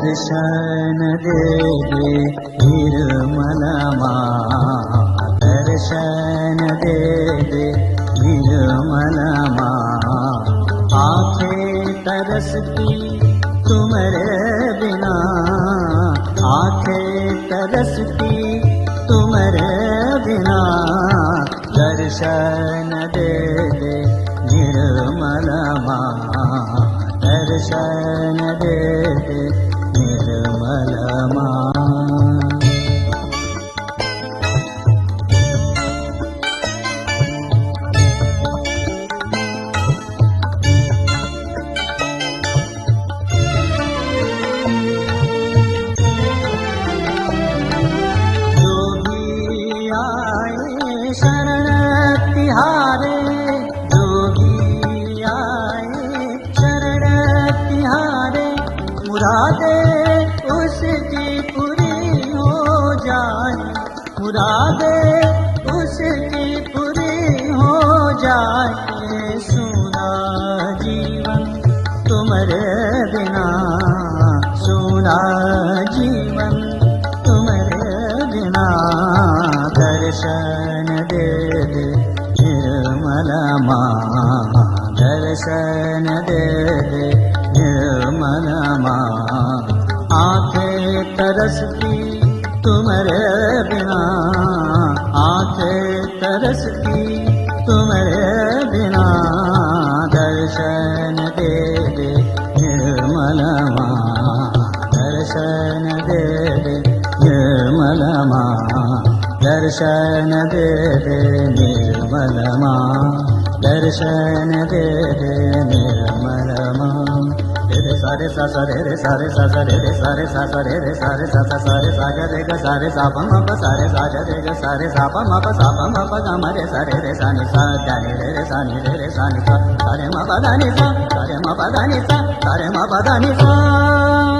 दर्शन दे दे निर्मल माँ, दर्शन दे दे निर्मल माँ। आँखें तरसती तुम्हारे बिना, आँखें तरसती तुम्हारे बिना। दर्शन दे दे निर्मल माँ, दर्शन दे दे निर्मल माँ। शरण तिहारे जोगी आए, शरण तिहारे मुरादे उसकी पूरी हो जाए, मुरादे उसकी पूरी हो जाए। सुना जीवन तुम्हारे बिना, सुना जीवन तुम्हारे बिना। दर्शन दे दे निर्मल माँ, दर्शन दे दे निर्मल माँ। आँखें तरसती तुम्हारे बिना, आँखें तरसती तुम्हारे बिना। दर्शन दे दे निर्मल माँ, दर्शन दे दे निर्मल माँ, दर्शन दे दे निर्मल माँ, दर्शन दे दे निर्मल माँ। रे सारे सा सा रे सारे सा सा रे सारे सा सा रे सारे सा सा सारे सा ग रे ग सारे सा प म प सारे सा ग रे ग सारे सा प म प सा प म प ग म रे सा रे सा नि सा ग नि रे सा नि रे सा नि सा रे म प द नि सा रे म प द नि सा रे म प द नि सा।